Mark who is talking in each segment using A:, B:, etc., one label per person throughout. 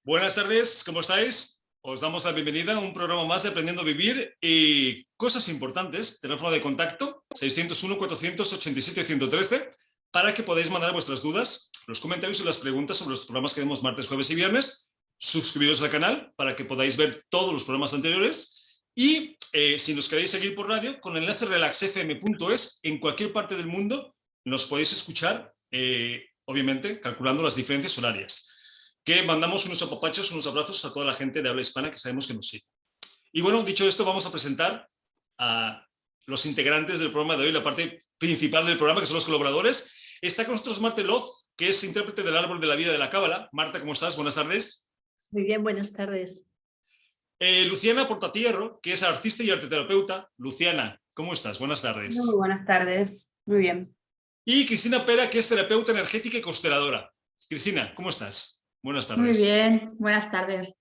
A: Buenas tardes, ¿cómo estáis? Os damos la bienvenida a un programa más de Aprendiendo a Vivir y cosas importantes. Teléfono de contacto 601-487-113 para que podáis mandar vuestras dudas, los comentarios y las preguntas sobre los programas que vemos martes, jueves y viernes. Suscribiros al canal para que podáis ver todos los programas anteriores y si nos queréis seguir por radio, con el enlace relaxfm.es en cualquier parte del mundo nos podéis escuchar, obviamente calculando las diferencias horarias. Que mandamos unos apapachos, unos abrazos a toda la gente de habla hispana que sabemos que nos sigue. Y bueno, dicho esto, vamos a presentar a los integrantes del programa de hoy, la parte principal del programa, que son los colaboradores. Está con nosotros Marta Loz, que es intérprete del Árbol de la Vida de la Cábala. Marta, ¿cómo estás? Buenas tardes.
B: Muy bien, buenas tardes.
A: Luciana Portatierro, que es artista y arteterapeuta. Luciana, ¿cómo estás? Buenas tardes.
C: Muy buenas tardes, muy bien.
A: Y Cristina Pera, que es terapeuta energética y consteladora. Cristina, ¿cómo estás? Buenas tardes.
C: Muy bien, buenas tardes.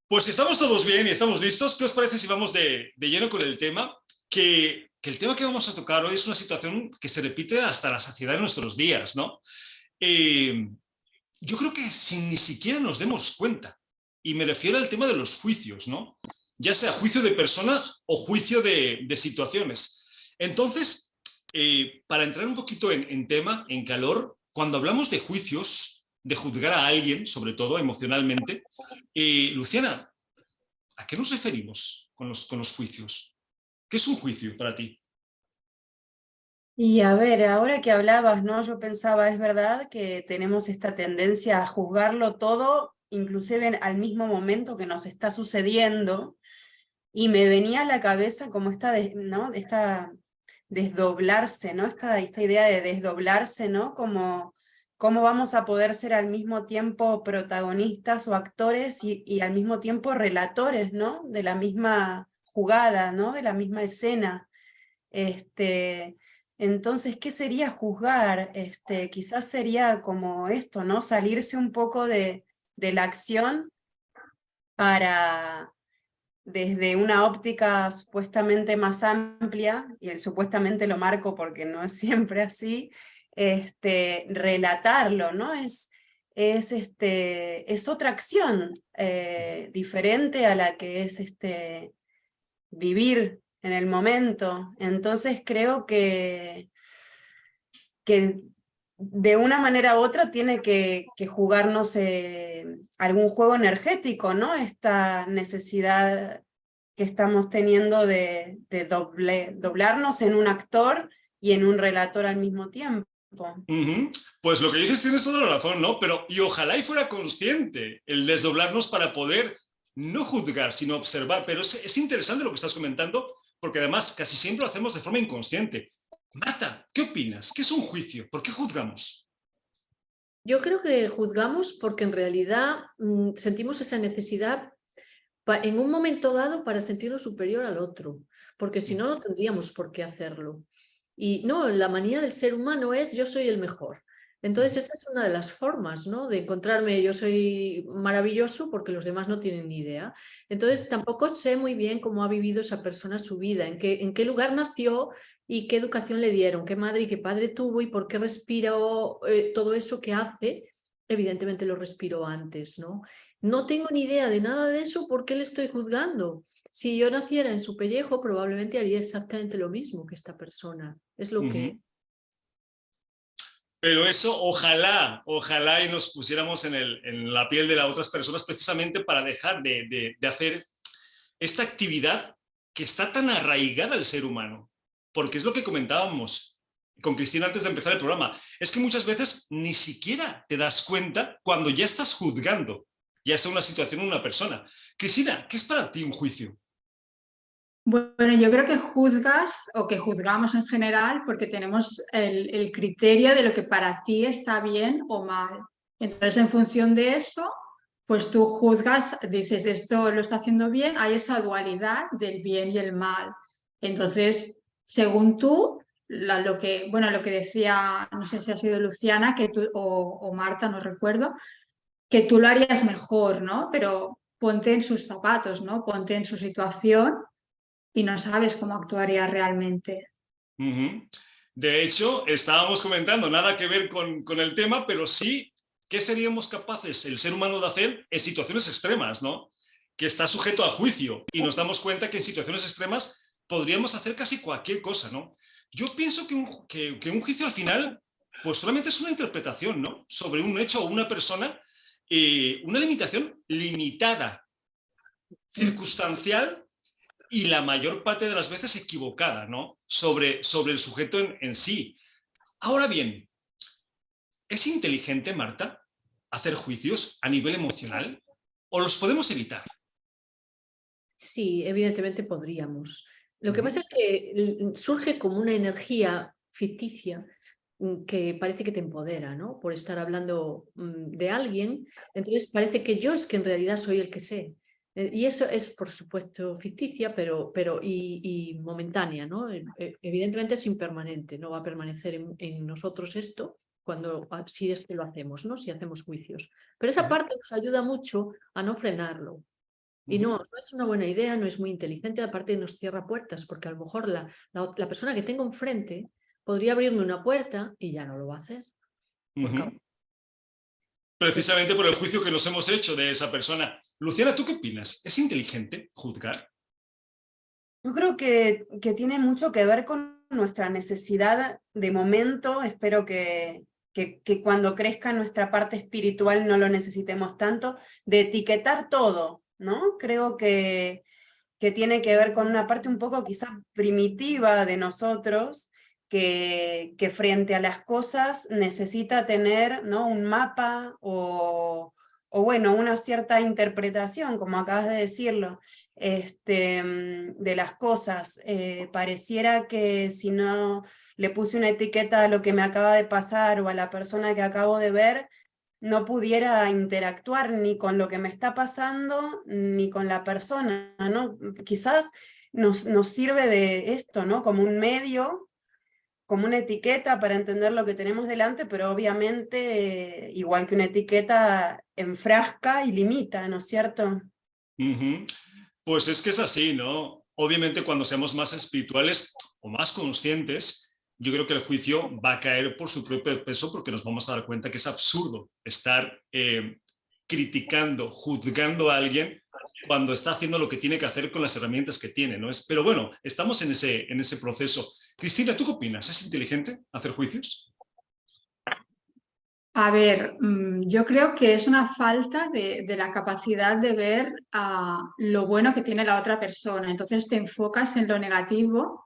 A: Pues si estamos todos bien y estamos listos, ¿qué os parece si vamos de lleno con el tema? Que el tema que vamos a tocar hoy es una situación que se repite hasta la saciedad de nuestros días, ¿no? Yo creo que sin ni siquiera nos demos cuenta, y me refiero al tema de los juicios, ¿no? Ya sea juicio de personas o juicio de situaciones. Entonces, para entrar un poquito en tema, en calor, cuando hablamos de juicios, de juzgar a alguien, sobre todo emocionalmente, Luciana, ¿a qué nos referimos con los juicios? ¿Qué es un juicio para ti?
C: Y a ver, ahora que hablabas, ¿no? Yo pensaba, es verdad que tenemos esta tendencia a juzgarlo todo, inclusive al mismo momento que nos está sucediendo, y me venía a la cabeza como ¿no? Esta desdoblarse, ¿no? Esta idea de desdoblarse, ¿no? Como cómo vamos a poder ser al mismo tiempo protagonistas o actores y al mismo tiempo relatores, ¿no? De la misma jugada, ¿no? De la misma escena. Entonces, ¿qué sería juzgar? Quizás sería como esto, ¿no? Salirse un poco de la acción para, desde una óptica supuestamente más amplia, y el supuestamente lo marco porque no es siempre así, relatarlo, ¿no? Es otra acción diferente a la que es vivir en el momento. Entonces creo que de una manera u otra tiene que jugarnos algún juego energético, ¿no? Esta necesidad que estamos teniendo de doblarnos en un actor y en un relator al mismo tiempo.
A: Pues lo que dices tienes toda la razón, ¿no? Pero y ojalá y fuera consciente el desdoblarnos para poder no juzgar, sino observar. Pero es interesante lo que estás comentando, porque además casi siempre lo hacemos de forma inconsciente. Marta, ¿qué opinas? ¿Qué es un juicio? ¿Por qué juzgamos?
B: Yo creo que juzgamos porque en realidad sentimos esa necesidad en un momento dado para sentirnos superior al otro, porque si no, no tendríamos por qué hacerlo. Y no, la manía del ser humano es yo soy el mejor. Entonces esa es una de las formas, ¿no? De encontrarme yo soy maravilloso porque los demás no tienen ni idea. Entonces tampoco sé muy bien cómo ha vivido esa persona su vida, en qué lugar nació y qué educación le dieron, qué madre y qué padre tuvo y por qué respiró todo eso que hace. Evidentemente lo respiró antes, ¿no? No tengo ni idea de nada de eso, ¿por qué le estoy juzgando? Si yo naciera en su pellejo, probablemente haría exactamente lo mismo que esta persona. Es lo que...
A: Pero eso, ojalá y nos pusiéramos en la piel de las otras personas precisamente para dejar de hacer esta actividad que está tan arraigada al ser humano. Porque es lo que comentábamos con Cristina antes de empezar el programa. Es que muchas veces ni siquiera te das cuenta cuando ya estás juzgando, ya sea una situación o una persona. Cristina, ¿qué es para ti un juicio?
D: Bueno, yo creo que juzgas o que juzgamos en general porque tenemos el criterio de lo que para ti está bien o mal. Entonces, en función de eso, pues tú juzgas, dices, esto lo está haciendo bien, hay esa dualidad del bien y el mal. Entonces, según tú, lo que decía, no sé si ha sido Luciana que tú, o Marta, no recuerdo, que tú lo harías mejor, ¿no? Pero ponte en sus zapatos, ¿no? Ponte en su situación y no sabes cómo actuaría realmente.
A: De hecho, estábamos comentando, nada que ver con el tema, pero sí ¿qué seríamos capaces el ser humano de hacer en situaciones extremas, ¿no? Que está sujeto a juicio y nos damos cuenta que en situaciones extremas podríamos hacer casi cualquier cosa, ¿no? Yo pienso que un juicio al final pues solamente es una interpretación, ¿no? Sobre un hecho o una persona, una limitación limitada, circunstancial y la mayor parte de las veces equivocada, ¿no? Sobre el sujeto en sí. Ahora bien, ¿es inteligente, Marta, hacer juicios a nivel emocional o los podemos evitar?
B: Sí, evidentemente podríamos. Lo que pasa es que surge como una energía ficticia que parece que te empodera, ¿no? Por estar hablando de alguien, entonces parece que yo es que en realidad soy el que sé. Y eso es, por supuesto, ficticia, y momentánea, ¿no? Evidentemente es impermanente, no va a permanecer en nosotros esto si es que lo hacemos, ¿no? Si hacemos juicios. Pero esa parte nos ayuda mucho a no frenarlo. Y no es una buena idea, no es muy inteligente, aparte nos cierra puertas, porque a lo mejor la persona que tengo enfrente podría abrirme una puerta y ya no lo va a hacer.
A: Precisamente por el juicio que nos hemos hecho de esa persona. Luciana, ¿tú qué opinas? ¿Es inteligente juzgar?
C: Yo creo que tiene mucho que ver con nuestra necesidad de momento. Espero que cuando crezca nuestra parte espiritual no lo necesitemos tanto, de etiquetar todo, ¿no? Creo que tiene que ver con una parte un poco quizás primitiva de nosotros, que frente a las cosas necesita tener, ¿no? Un mapa o bueno, una cierta interpretación, como acabas de decirlo, de las cosas. Pareciera que si no le puse una etiqueta a lo que me acaba de pasar o a la persona que acabo de ver, no pudiera interactuar ni con lo que me está pasando, ni con la persona, ¿no? Quizás nos sirve de esto, ¿no? Como un medio, como una etiqueta para entender lo que tenemos delante, pero obviamente, igual que una etiqueta, enfrasca y limita, ¿no es cierto?
A: Pues es que es así, ¿no? Obviamente cuando seamos más espirituales o más conscientes, yo creo que el juicio va a caer por su propio peso porque nos vamos a dar cuenta que es absurdo estar criticando, juzgando a alguien cuando está haciendo lo que tiene que hacer con las herramientas que tiene, ¿no? Pero bueno, estamos en ese proceso. Cristina, ¿tú qué opinas? ¿Es inteligente hacer juicios?
D: A ver, yo creo que es una falta de la capacidad de ver lo bueno que tiene la otra persona. Entonces te enfocas en lo negativo,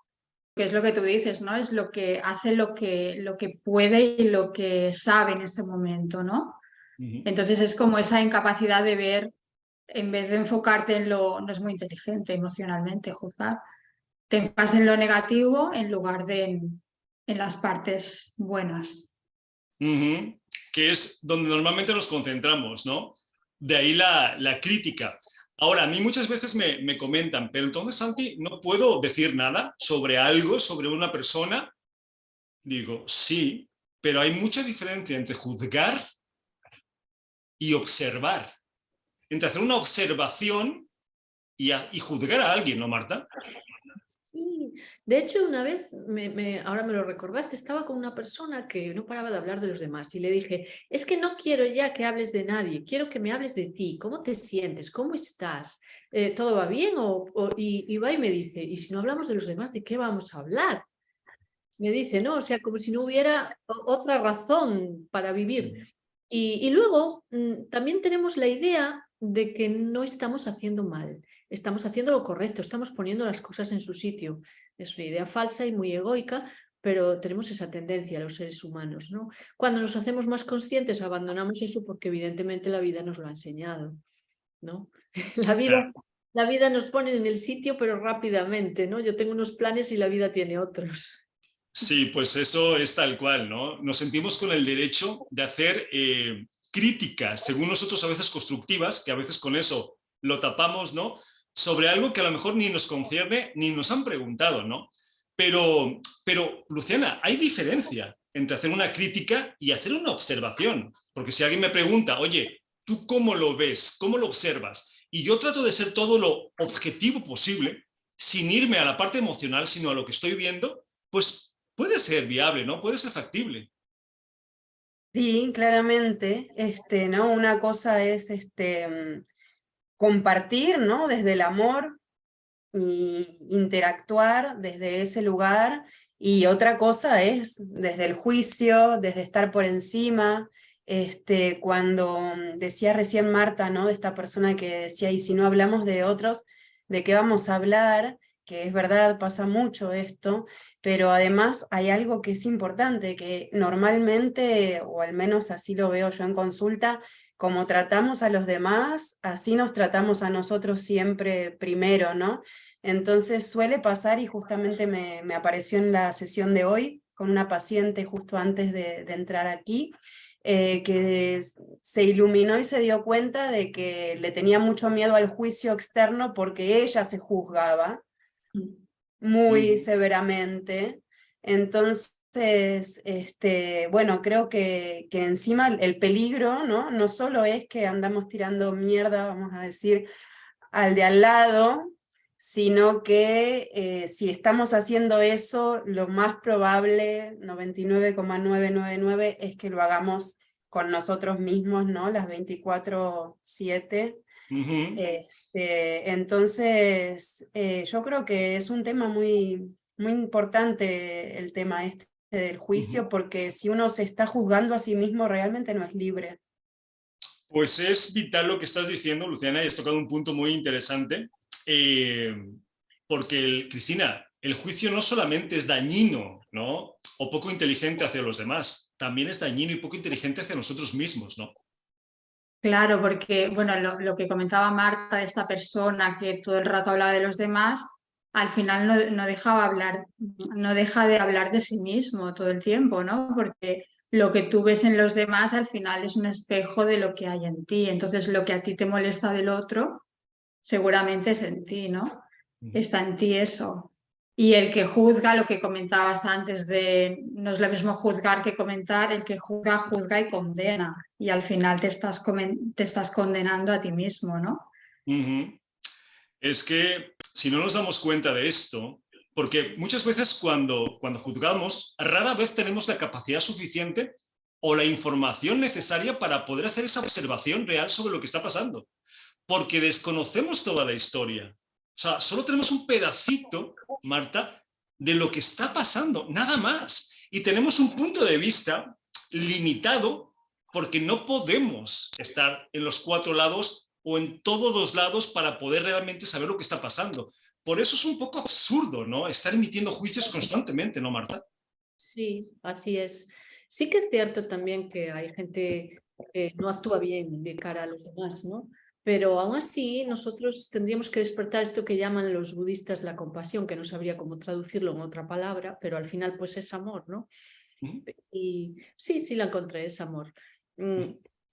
D: que es lo que tú dices, ¿no? Es lo que hace lo que puede y lo que sabe en ese momento, ¿no? Entonces es como esa incapacidad de ver, en vez de enfocarte en no es muy inteligente emocionalmente juzgar, te enfocas en lo negativo en lugar de en las partes buenas.
A: Que es donde normalmente nos concentramos, ¿no? De ahí la crítica. Ahora, a mí muchas veces me comentan, pero entonces, Santi, ¿no puedo decir nada sobre algo, sobre una persona? Digo, sí, pero hay mucha diferencia entre juzgar y observar. Entre hacer una observación y juzgar a alguien, ¿no, Marta?
B: Sí, de hecho una vez, ahora me lo recordaste, estaba con una persona que no paraba de hablar de los demás y le dije, es que no quiero ya que hables de nadie, quiero que me hables de ti, ¿cómo te sientes? ¿Cómo estás? ¿Todo va bien? Y va y me dice, ¿y si no hablamos de los demás, de qué vamos a hablar? Me dice, ¿no? O sea, como si no hubiera otra razón para vivir. Y luego también tenemos la idea de que no estamos haciendo mal, estamos haciendo lo correcto, estamos poniendo las cosas en su sitio. Es una idea falsa y muy egoica, pero tenemos esa tendencia los seres humanos, ¿no? Cuando nos hacemos más conscientes abandonamos eso porque evidentemente la vida nos lo ha enseñado, ¿no? La vida nos pone en el sitio pero rápidamente, ¿no? Yo tengo unos planes y la vida tiene otros.
A: Sí, pues eso es tal cual, ¿no? Nos sentimos con el derecho de hacer críticas, según nosotros a veces constructivas, que a veces con eso lo tapamos, ¿no? Sobre algo que a lo mejor ni nos concierne ni nos han preguntado, ¿no? Pero Luciana, hay diferencia entre hacer una crítica y hacer una observación. Porque si alguien me pregunta, oye, ¿tú cómo lo ves? ¿Cómo lo observas? Y yo trato de ser todo lo objetivo posible, sin irme a la parte emocional, sino a lo que estoy viendo, pues puede ser viable, ¿no? Puede ser factible.
C: Sí, claramente, ¿no? Una cosa es compartir, ¿no? Desde el amor y interactuar desde ese lugar, y otra cosa es desde el juicio, desde estar por encima. Cuando decía recién Marta, ¿no? De esta persona que decía, y si no hablamos de otros, ¿de qué vamos a hablar? Que es verdad, pasa mucho esto, pero además hay algo que es importante, que normalmente, o al menos así lo veo yo en consulta, como tratamos a los demás, así nos tratamos a nosotros siempre primero, ¿no? Entonces suele pasar, y justamente me apareció en la sesión de hoy con una paciente justo antes de entrar aquí, que se iluminó y se dio cuenta de que le tenía mucho miedo al juicio externo porque ella se juzgaba muy severamente. Entonces, bueno, creo que encima el peligro, ¿no? No solo es que andamos tirando mierda, vamos a decir, al de al lado, sino que si estamos haciendo eso, lo más probable, 99,999, es que lo hagamos con nosotros mismos, ¿no? Las 24/7. Entonces, yo creo que es un tema muy, muy importante el tema del juicio, porque si uno se está juzgando a sí mismo, realmente no es libre.
A: Pues es vital lo que estás diciendo, Luciana, y has tocado un punto muy interesante, porque, Cristina, el juicio no solamente es dañino, ¿no? O poco inteligente hacia los demás, también es dañino y poco inteligente hacia nosotros mismos, ¿no?
D: Claro, porque bueno, lo que comentaba Marta de esta persona que todo el rato hablaba de los demás, al final no dejaba hablar, no deja de hablar de sí mismo todo el tiempo, ¿no? Porque lo que tú ves en los demás al final es un espejo de lo que hay en ti. Entonces, lo que a ti te molesta del otro, seguramente es en ti, ¿no? Está en ti eso. Y el que juzga, lo que comentabas antes de no es lo mismo juzgar que comentar, el que juzga, juzga y condena. Y al final te estás condenando a ti mismo, ¿no?
A: Es que si no nos damos cuenta de esto, porque muchas veces cuando juzgamos, rara vez tenemos la capacidad suficiente o la información necesaria para poder hacer esa observación real sobre lo que está pasando, porque desconocemos toda la historia. O sea, solo tenemos un pedacito, Marta, de lo que está pasando, nada más. Y tenemos un punto de vista limitado porque no podemos estar en los 4 lados o en todos los lados para poder realmente saber lo que está pasando. Por eso es un poco absurdo, ¿no? Estar emitiendo juicios constantemente, ¿no, Marta?
B: Sí, así es. Sí que es cierto también que hay gente que no actúa bien de cara a los demás, ¿no? Pero aún así nosotros tendríamos que despertar esto que llaman los budistas la compasión, que no sabría cómo traducirlo en otra palabra, pero al final pues es amor, ¿no? Y sí, la encontré, es amor.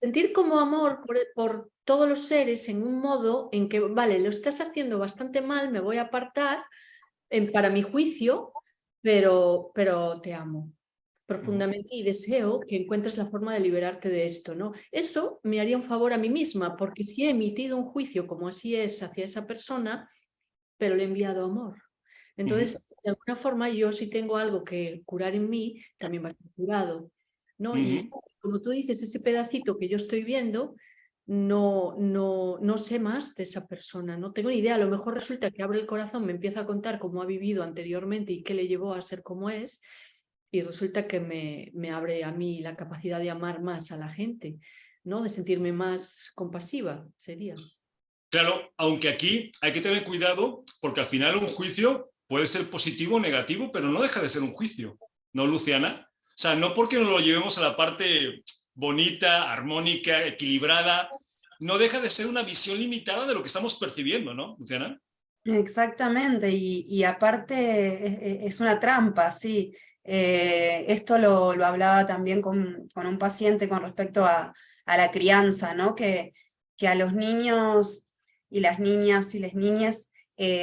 B: Sentir como amor por todos los seres en un modo en que, vale, lo estás haciendo bastante mal, me voy a apartar para mi juicio, pero te amo profundamente y deseo que encuentres la forma de liberarte de esto, ¿no? Eso me haría un favor a mí misma, porque si he emitido un juicio como así es hacia esa persona, pero le he enviado amor. Entonces, de alguna forma, yo si tengo algo que curar en mí, también va a ser curado, ¿no? Y como tú dices, ese pedacito que yo estoy viendo, no sé más de esa persona, no tengo ni idea. A lo mejor resulta que abre el corazón, me empieza a contar cómo ha vivido anteriormente y qué le llevó a ser como es, y resulta que me abre a mí la capacidad de amar más a la gente, ¿no? De sentirme más compasiva, sería.
A: Claro, aunque aquí hay que tener cuidado porque al final un juicio puede ser positivo o negativo, pero no deja de ser un juicio, ¿no, Luciana? O sea, no porque nos lo llevemos a la parte bonita, armónica, equilibrada, no deja de ser una visión limitada de lo que estamos percibiendo, ¿no, Luciana?
C: Exactamente, y aparte es una trampa, sí. Esto lo hablaba también con un paciente con respecto a la crianza, ¿no? Que a los niños y las niñas y las niñas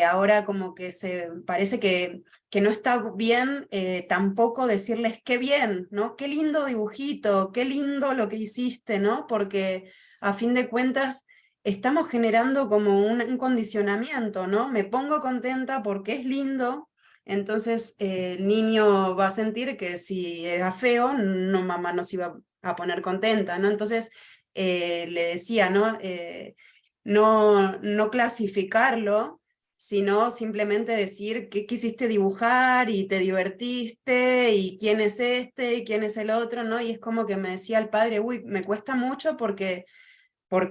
C: ahora como que se parece que no está bien tampoco decirles qué bien, ¿no? Qué lindo dibujito, qué lindo lo que hiciste, ¿no? Porque a fin de cuentas estamos generando como un condicionamiento, ¿no? Me pongo contenta porque es lindo, entonces el niño va a sentir que si era feo, no, mamá no se iba a poner contenta, ¿no? Entonces le decía, ¿no? No clasificarlo, sino simplemente decir qué quisiste dibujar y te divertiste y quién es este y quién es el otro, ¿no? Y es como que me decía el padre, uy, me cuesta mucho porque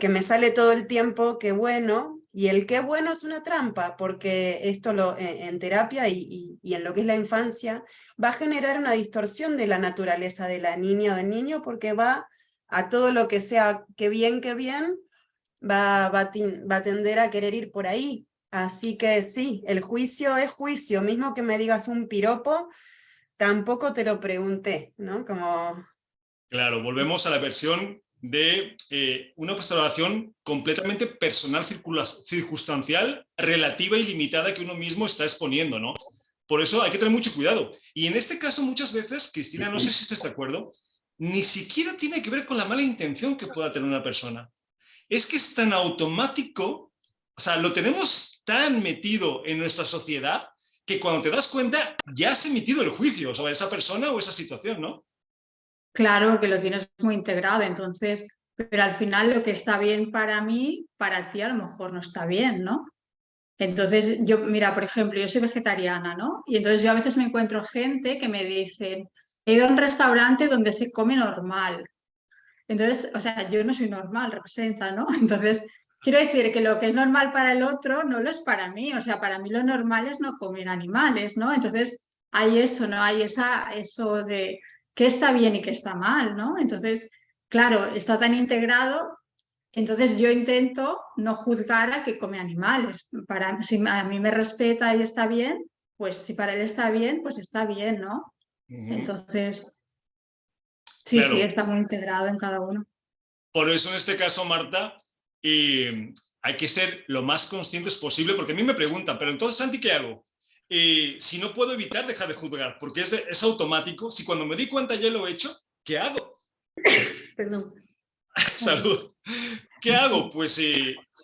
C: me sale todo el tiempo qué bueno, y el qué bueno es una trampa, porque esto en terapia y en lo que es la infancia va a generar una distorsión de la naturaleza de la niña o del niño, porque va a todo lo que sea que bien, va a tender a querer ir por ahí. Así que sí, el juicio es juicio, mismo que me digas un piropo, tampoco te lo pregunté, ¿no? Como...
A: Claro, volvemos a la versión de una observación completamente personal, circunstancial, relativa y limitada que uno mismo está exponiendo, ¿no? Por eso hay que tener mucho cuidado. Y en este caso muchas veces, Cristina, no sé si estás de acuerdo, ni siquiera tiene que ver con la mala intención que pueda tener una persona. Es que es tan automático, o sea, lo tenemos tan metido en nuestra sociedad que cuando te das cuenta ya has emitido el juicio sobre esa persona o esa situación, ¿no?
D: Claro, que lo tienes muy integrado, entonces, pero al final lo que está bien para mí, para ti a lo mejor no está bien, ¿no? Entonces, yo, mira, por ejemplo, yo soy vegetariana, ¿no? Y entonces yo a veces me encuentro gente que me dice, he ido a un restaurante donde se come normal. Entonces, o sea, yo no soy normal, representa, ¿no? Entonces, quiero decir que lo que es normal para el otro no lo es para mí. O sea, para mí lo normal es no comer animales, ¿no? Entonces, hay eso, ¿no? Hay eso de qué está bien y qué está mal, ¿no? Entonces, claro, está tan integrado. Entonces yo intento no juzgar al que come animales. Si a mí me respeta y está bien, pues si para él está bien, pues está bien, ¿no? Entonces, sí, sí,
A: Claro.
D: está muy integrado en cada uno.
A: Por eso en este caso, Marta, hay que ser lo más conscientes posible, porque a mí me preguntan, pero entonces, Santi, ¿qué hago? Si no puedo evitar dejar de juzgar, porque es automático, si cuando me di cuenta ya lo he hecho, ¿qué hago?
B: Perdón.
A: Salud. ¿Qué hago? Pues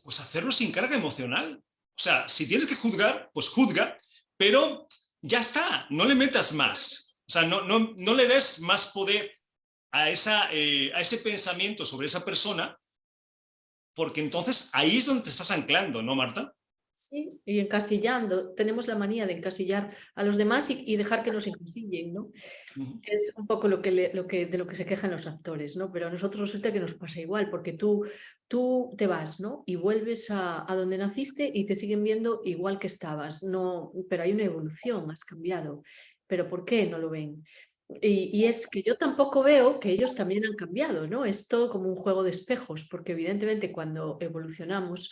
A: hacerlo sin carga emocional. O sea, si tienes que juzgar, pues juzga, pero ya está, no le metas más. O sea, no le des más poder a ese pensamiento sobre esa persona, porque entonces ahí es donde te estás anclando, ¿no, Marta?
B: Sí, y encasillando. Tenemos la manía de encasillar a los demás y dejar que nos encasillen, ¿no? Es un poco de lo que se quejan los actores, ¿no? Pero a nosotros resulta que nos pasa igual, porque tú te vas, ¿no? Y vuelves a donde naciste y te siguen viendo igual que estabas, no, pero hay una evolución, has cambiado. ¿Pero por qué no lo ven? Y es que yo tampoco veo que ellos también han cambiado, ¿no? Es todo como un juego de espejos, porque evidentemente cuando evolucionamos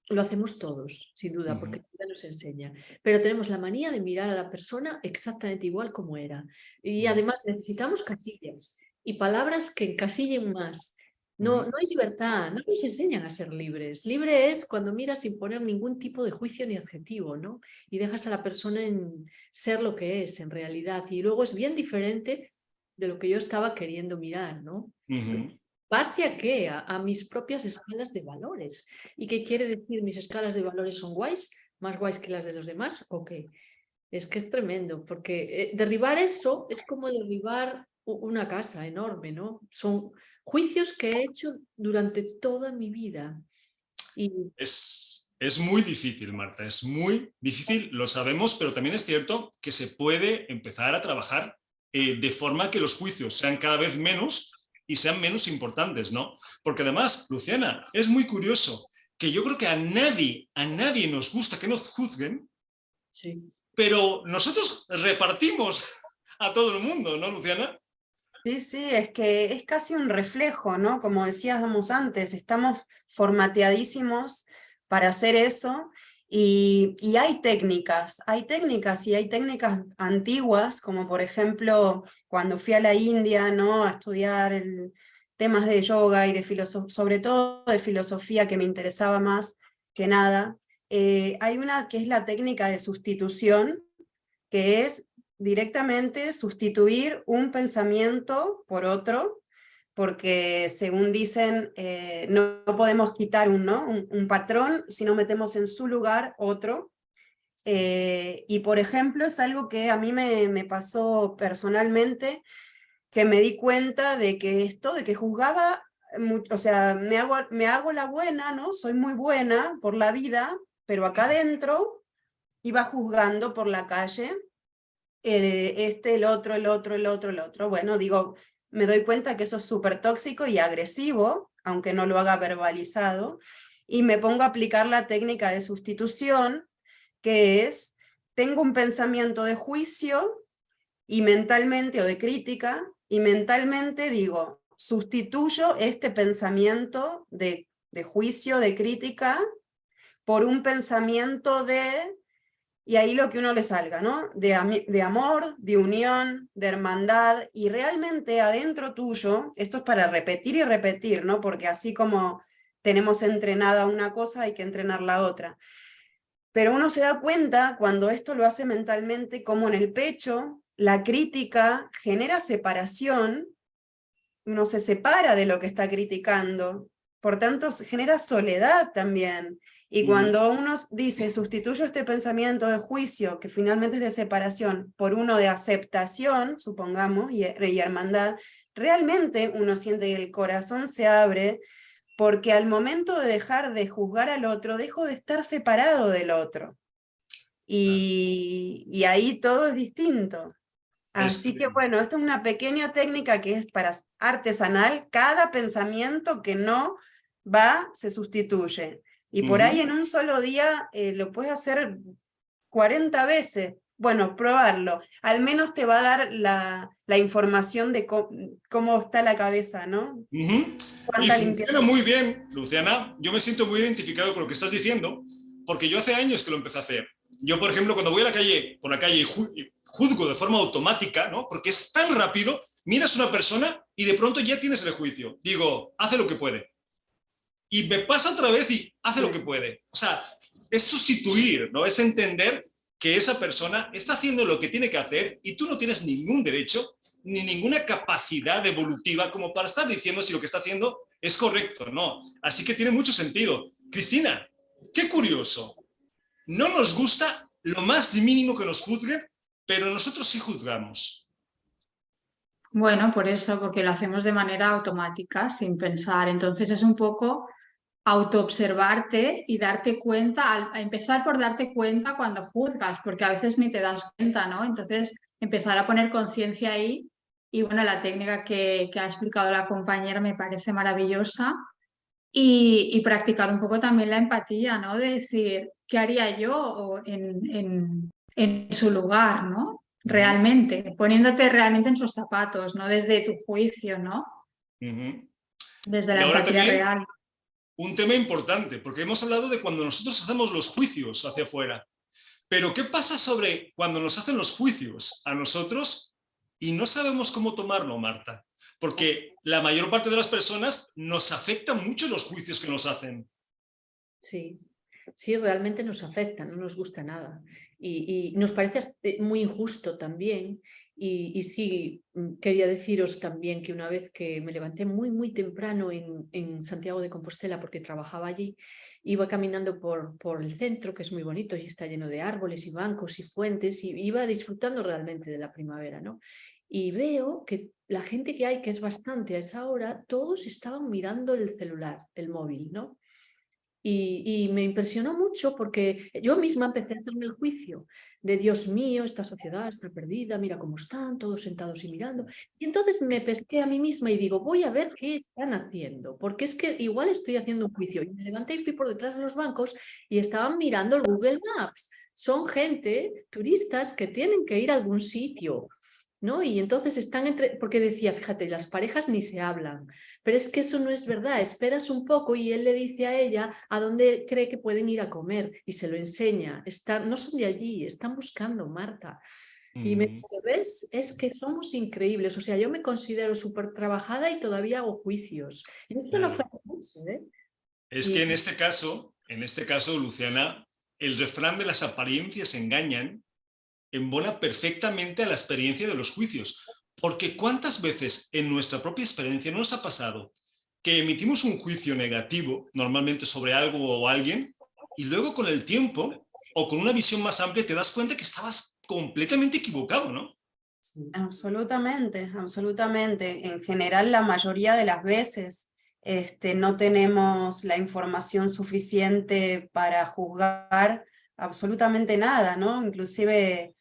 B: lo hacemos todos, sin duda, porque la vida nos enseña. Pero tenemos la manía de mirar a la persona exactamente igual como era. Y además necesitamos casillas y palabras que encasillen más. No hay libertad, no nos enseñan a ser libres. Libre es cuando miras sin poner ningún tipo de juicio ni adjetivo, ¿no? Y dejas a la persona en ser lo que es en realidad. Y luego es bien diferente de lo que yo estaba queriendo mirar, ¿no? ¿Base a qué? A mis propias escalas de valores. ¿Y qué quiere decir mis escalas de valores son guays? ¿Más guays que las de los demás? ¿O qué? Es que es tremendo, porque derribar eso es como derribar una casa enorme, ¿no? Son juicios que he hecho durante toda mi vida. Y...
A: Es muy difícil, Marta, es muy difícil, lo sabemos, pero también es cierto que se puede empezar a trabajar de forma que los juicios sean cada vez menos y sean menos importantes, ¿no? Porque además, Luciana, es muy curioso que yo creo que a nadie nos gusta que nos juzguen,
B: sí.
A: Pero nosotros repartimos a todo el mundo, ¿no, Luciana?
C: Sí, sí, es que es casi un reflejo, ¿no? Como decíamos antes, estamos formateadísimos para hacer eso y hay técnicas y hay técnicas antiguas, como por ejemplo cuando fui a la India, ¿no? A estudiar temas de yoga y de sobre todo de filosofía que me interesaba más que nada. Hay una que es la técnica de sustitución, que es directamente sustituir un pensamiento por otro, porque según dicen, no podemos quitar un patrón si no metemos en su lugar otro. Y por ejemplo, es algo que a mí me pasó personalmente, que me di cuenta de que esto, de que juzgaba, o sea, me hago la buena, ¿no? Soy muy buena por la vida, pero acá adentro iba juzgando por la calle, el otro, el otro, el otro, el otro. Bueno, digo, me doy cuenta que eso es súper tóxico y agresivo, aunque no lo haga verbalizado, y me pongo a aplicar la técnica de sustitución, que es, tengo un pensamiento de juicio y mentalmente, o de crítica, y mentalmente digo, sustituyo este pensamiento de juicio, de crítica, por un pensamiento de, y ahí lo que uno le salga, ¿no? De amor, de unión, de hermandad, y realmente adentro tuyo, esto es para repetir y repetir, ¿no? Porque así como tenemos entrenada una cosa, hay que entrenar la otra. Pero uno se da cuenta cuando esto lo hace mentalmente, como en el pecho, la crítica genera separación, uno se separa de lo que está criticando, por tanto genera soledad también. Y cuando uno dice, sustituyo este pensamiento de juicio, que finalmente es de separación, por uno de aceptación, supongamos, y hermandad, realmente uno siente que el corazón se abre, porque al momento de dejar de juzgar al otro, dejo de estar separado del otro. Y ahí todo es distinto. Así que bueno, esta es una pequeña técnica que es para artesanal. Cada pensamiento que no va, se sustituye. Y por ahí en un solo día lo puedes hacer 40 veces. Bueno, probarlo. Al menos te va a dar la información de cómo está la cabeza, ¿no?
A: Y funciona muy bien, Luciana. Yo me siento muy identificado con lo que estás diciendo, porque yo hace años que lo empecé a hacer. Yo, por ejemplo, cuando voy a por la calle y juzgo de forma automática, ¿no? Porque es tan rápido, miras a una persona y de pronto ya tienes el juicio. Digo, hace lo que puede. Y me pasa otra vez y hace lo que puede. O sea, es sustituir, ¿no? Es entender que esa persona está haciendo lo que tiene que hacer y tú no tienes ningún derecho ni ninguna capacidad evolutiva como para estar diciendo si lo que está haciendo es correcto, ¿no? Así que tiene mucho sentido. Cristina, qué curioso. No nos gusta lo más mínimo que nos juzguen, pero nosotros sí juzgamos.
D: Bueno, por eso, porque lo hacemos de manera automática, sin pensar. Entonces es un poco autoobservarte y darte cuenta, a empezar por darte cuenta cuando juzgas, porque a veces ni te das cuenta, ¿no? Entonces empezar a poner conciencia ahí. Y bueno, la técnica que ha explicado la compañera me parece maravillosa. Y practicar un poco también la empatía, ¿no? De decir, ¿qué haría yo en su lugar, ¿no? Realmente, poniéndote realmente en sus zapatos, no desde tu juicio, ¿no? Desde la empatía real.
A: Un tema importante, porque hemos hablado de cuando nosotros hacemos los juicios hacia afuera. Pero ¿qué pasa sobre cuando nos hacen los juicios a nosotros y no sabemos cómo tomarlo, Marta? Porque la mayor parte de las personas nos afectan mucho los juicios que nos hacen.
B: Sí, sí, realmente nos afecta, no nos gusta nada. Y nos parece muy injusto también. Y sí, quería deciros también que una vez que me levanté muy temprano en Santiago de Compostela, porque trabajaba allí, iba caminando por el centro, que es muy bonito y está lleno de árboles y bancos y fuentes, y iba disfrutando realmente de la primavera, ¿no? Y veo que la gente que hay, que es bastante a esa hora, todos estaban mirando el celular, el móvil, ¿no? Y me impresionó mucho porque yo misma empecé a hacerme el juicio de Dios mío, esta sociedad está perdida, mira cómo están, todos sentados y mirando. Y entonces me pesqué a mí misma y digo, voy a ver qué están haciendo, porque es que igual estoy haciendo un juicio. Y me levanté y fui por detrás de los bancos y estaban mirando el Google Maps. Son gente, turistas, que tienen que ir a algún sitio, ¿no? Y entonces están porque decía, fíjate, las parejas ni se hablan, pero es que eso no es verdad, esperas un poco y él le dice a ella a dónde cree que pueden ir a comer y se lo enseña. No son de allí, están buscando, Marta. Y me dice, ¿ves? Es que somos increíbles, o sea, yo me considero súper trabajada y todavía hago juicios. Y esto no fue mucho, ¿eh?
A: Es que en este caso, Luciana, el refrán de las apariencias engañan embona perfectamente a la experiencia de los juicios. Porque ¿cuántas veces en nuestra propia experiencia no nos ha pasado que emitimos un juicio negativo, normalmente sobre algo o alguien, y luego con el tiempo o con una visión más amplia te das cuenta que estabas completamente equivocado, ¿no?
B: Sí.
C: Absolutamente, absolutamente. En general, la mayoría de las veces no tenemos la información suficiente para juzgar absolutamente nada, ¿no? Inclusive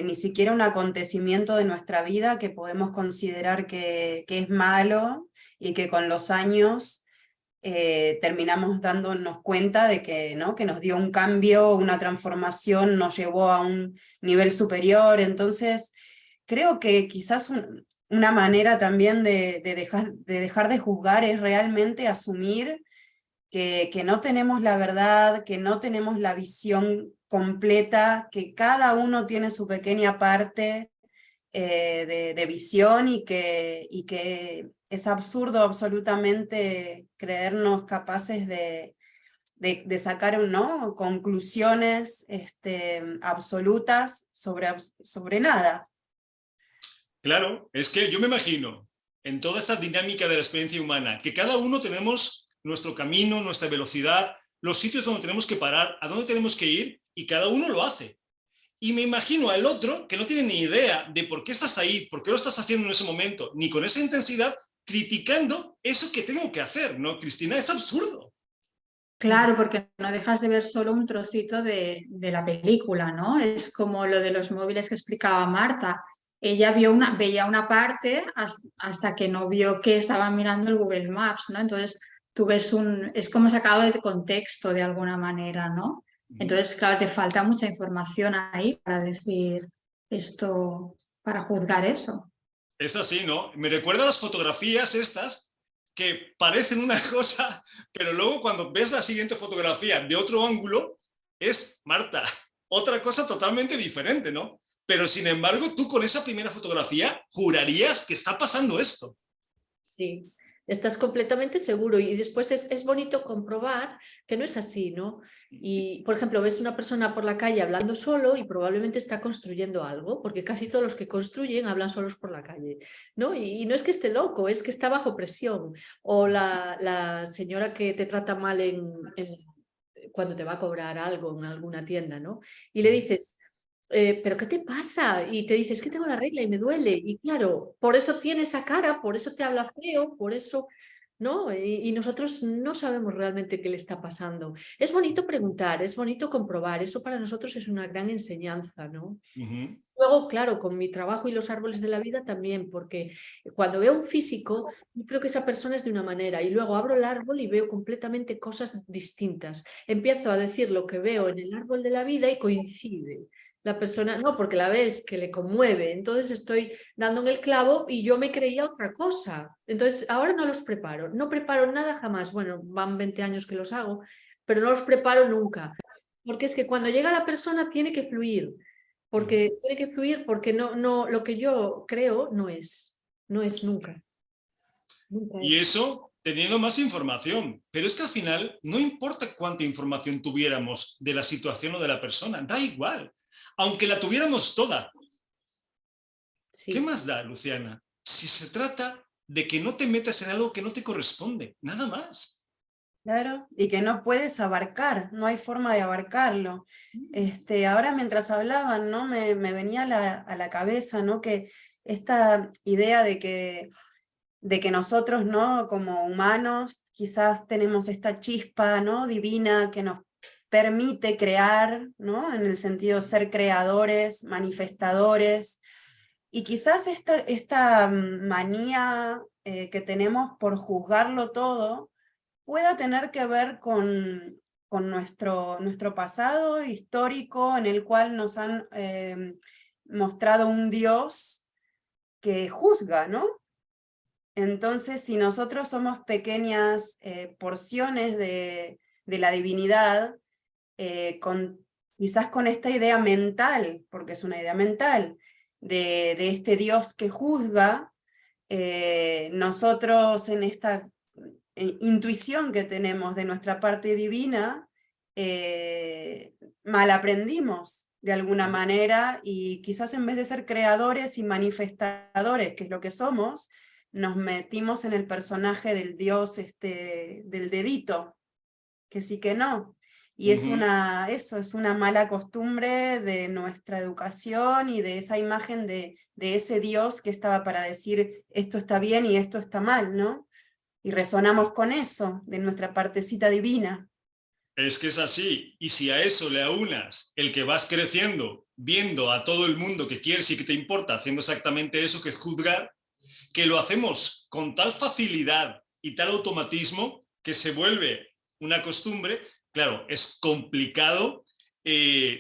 C: ni siquiera un acontecimiento de nuestra vida que podemos considerar que es malo y que con los años terminamos dándonos cuenta de que, ¿no? que nos dio un cambio, una transformación, nos llevó a un nivel superior. Entonces, creo que quizás una manera también de dejar de juzgar es realmente asumir que no tenemos la verdad, que no tenemos la visión completa, que cada uno tiene su pequeña parte de visión y que es absurdo absolutamente creernos capaces de sacar, ¿no? conclusiones absolutas sobre nada.
A: Claro, es que yo me imagino en toda esta dinámica de la experiencia humana que cada uno tenemos nuestro camino, nuestra velocidad, los sitios donde tenemos que parar, a dónde tenemos que ir, y cada uno lo hace. Y me imagino al otro que no tiene ni idea de por qué estás ahí, por qué lo estás haciendo en ese momento, ni con esa intensidad, criticando eso que tengo que hacer, ¿no, Cristina? Es absurdo.
D: Claro, porque no dejas de ver solo un trocito de la película, ¿no? Es como lo de los móviles que explicaba Marta. Ella veía una parte hasta que no vio que estaba mirando el Google Maps, ¿no? Entonces tú ves es como sacado de contexto de alguna manera, ¿no? Entonces, claro, te falta mucha información ahí para decir esto, para juzgar eso.
A: Es así, ¿no? Me recuerda a las fotografías estas que parecen una cosa, pero luego cuando ves la siguiente fotografía de otro ángulo, es, Marta, otra cosa totalmente diferente, ¿no? Pero sin embargo, tú con esa primera fotografía jurarías que está pasando esto.
B: Sí, estás completamente seguro y después es bonito comprobar que no es así, ¿no? Y, por ejemplo, ves una persona por la calle hablando solo y probablemente está construyendo algo, porque casi todos los que construyen hablan solos por la calle, ¿no? Y no es que esté loco, es que está bajo presión. O la señora que te trata mal cuando te va a cobrar algo en alguna tienda, ¿no? Y le dices... ¿pero qué te pasa? Y te dices, es que tengo la regla y me duele. Y claro, por eso tiene esa cara, por eso te habla feo, por eso, ¿no? Y nosotros no sabemos realmente qué le está pasando. Es bonito preguntar, es bonito comprobar, eso para nosotros es una gran enseñanza, ¿no? Luego, claro, con mi trabajo y los árboles de la vida también, porque cuando veo un físico, yo creo que esa persona es de una manera y luego abro el árbol y veo completamente cosas distintas. Empiezo a decir lo que veo en el árbol de la vida y coincide. La persona, no, porque la ves que le conmueve, entonces estoy dando en el clavo y yo me creía otra cosa. Entonces ahora no los preparo, no preparo nada jamás. Bueno, van 20 años que los hago, pero no los preparo nunca. Porque es que cuando llega la persona tiene que fluir, porque tiene que fluir porque lo que yo creo no es nunca. Nunca
A: Y
B: es.
A: eso teniendo más información. Pero es que al final no importa cuánta información tuviéramos de la situación o de la persona, da igual. Aunque la tuviéramos toda.
B: Sí.
A: ¿Qué más da, Luciana? Si se trata de que no te metas en algo que no te corresponde, nada más.
C: Claro, y que no puedes abarcar, no hay forma de abarcarlo. Ahora mientras hablaban, ¿no? me venía a la cabeza, ¿no? que esta idea de que nosotros, ¿no? como humanos, quizás tenemos esta chispa, ¿no? divina que nos permite crear, ¿no? en el sentido de ser creadores, manifestadores, y quizás esta manía que tenemos por juzgarlo todo pueda tener que ver con nuestro pasado histórico, en el cual nos han mostrado un Dios que juzga, ¿no? Entonces, si nosotros somos pequeñas porciones de la divinidad, quizás con esta idea mental, porque es una idea mental, de este Dios que juzga, nosotros en esta intuición que tenemos de nuestra parte divina, mal aprendimos de alguna manera, y quizás en vez de ser creadores y manifestadores, que es lo que somos, nos metimos en el personaje del Dios del dedito, que sí que no. Y es eso es una mala costumbre de nuestra educación y de esa imagen de ese Dios que estaba para decir esto está bien y esto está mal, ¿no? Y resonamos con eso, de nuestra partecita divina.
A: Es que es así, y si a eso le aunas el que vas creciendo, viendo a todo el mundo que quieres y que te importa, haciendo exactamente eso, que es juzgar, que lo hacemos con tal facilidad y tal automatismo que se vuelve una costumbre, claro, es complicado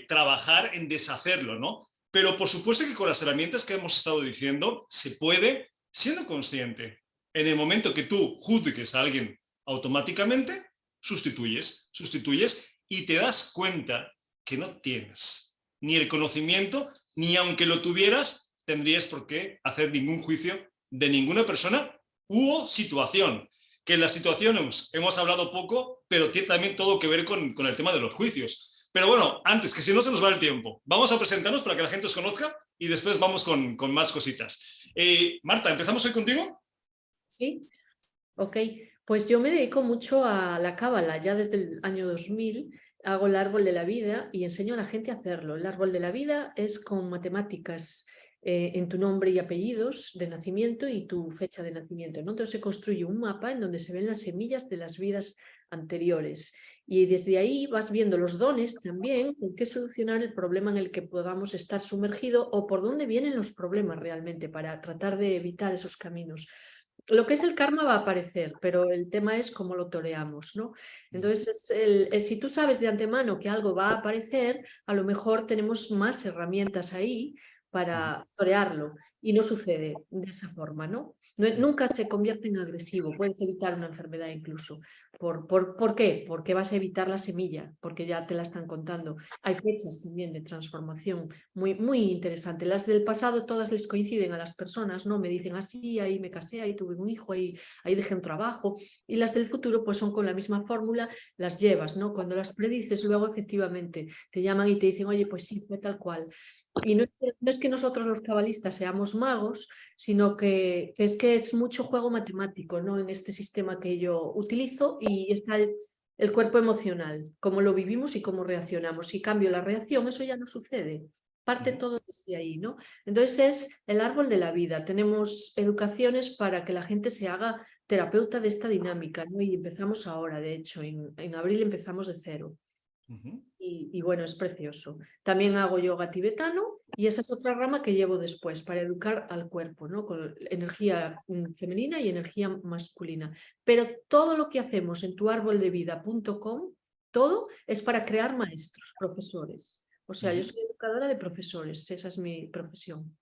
A: trabajar en deshacerlo, ¿no? Pero por supuesto que con las herramientas que hemos estado diciendo, se puede, siendo consciente. En el momento que tú juzgues a alguien automáticamente, sustituyes y te das cuenta que no tienes ni el conocimiento, ni aunque lo tuvieras, tendrías por qué hacer ningún juicio de ninguna persona u situación. Que en las situaciones hemos hablado poco, pero tiene también todo que ver con el tema de los juicios. Pero bueno, antes, que si no se nos va el tiempo, vamos a presentarnos para que la gente os conozca y después vamos con más cositas. Marta, ¿empezamos hoy contigo?
B: Sí, ok. Pues yo me dedico mucho a la cábala, ya desde el año 2000 hago el árbol de la vida y enseño a la gente a hacerlo. El árbol de la vida es con matemáticas en tu nombre y apellidos de nacimiento y tu fecha de nacimiento, ¿no? Entonces se construye un mapa en donde se ven las semillas de las vidas anteriores y desde ahí vas viendo los dones también, con qué solucionar el problema en el que podamos estar sumergidos o por dónde vienen los problemas realmente para tratar de evitar esos caminos. Lo que es el karma va a aparecer, pero el tema es cómo lo toreamos, ¿no? Entonces, si tú sabes de antemano que algo va a aparecer, a lo mejor tenemos más herramientas ahí para torearlo y no sucede de esa forma, ¿no? Nunca se convierte en agresivo, puedes evitar una enfermedad incluso. ¿Por qué? Porque vas a evitar la semilla, porque ya te la están contando. Hay fechas también de transformación muy, muy interesantes. Las del pasado todas les coinciden a las personas, ¿no? Me dicen así, ahí me casé, ahí tuve un hijo, ahí dejé un trabajo. Y las del futuro pues son con la misma fórmula, las llevas, ¿no? Cuando las predices luego efectivamente te llaman y te dicen, oye, pues sí, fue tal cual. Y no es que nosotros los cabalistas seamos magos, sino que es mucho juego matemático, ¿no? En este sistema que yo utilizo y está el cuerpo emocional, cómo lo vivimos y cómo reaccionamos. Si cambio la reacción, eso ya no sucede. Parte todo desde ahí, ¿no? Entonces es el árbol de la vida. Tenemos educaciones para que la gente se haga terapeuta de esta dinámica, ¿no? Y empezamos ahora, de hecho, en abril empezamos de cero. Y bueno, es precioso. También hago yoga tibetano y esa es otra rama que llevo después para educar al cuerpo, ¿no? Con energía femenina y energía masculina. Pero todo lo que hacemos en tuarboldevida.com, todo es para crear maestros, profesores. O sea, yo soy educadora de profesores, esa es mi profesión.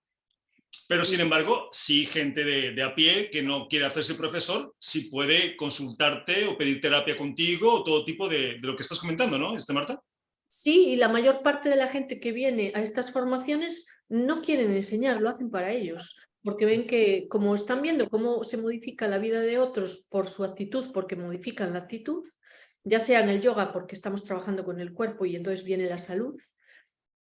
A: Pero sin embargo, sí gente de a pie que no quiere hacerse profesor, sí puede consultarte o pedir terapia contigo o todo tipo de lo que estás comentando, ¿no, Marta?
B: Sí, y la mayor parte de la gente que viene a estas formaciones no quieren enseñar, lo hacen para ellos, porque ven que como están viendo cómo se modifica la vida de otros por su actitud, porque modifican la actitud, ya sea en el yoga porque estamos trabajando con el cuerpo y entonces viene la salud,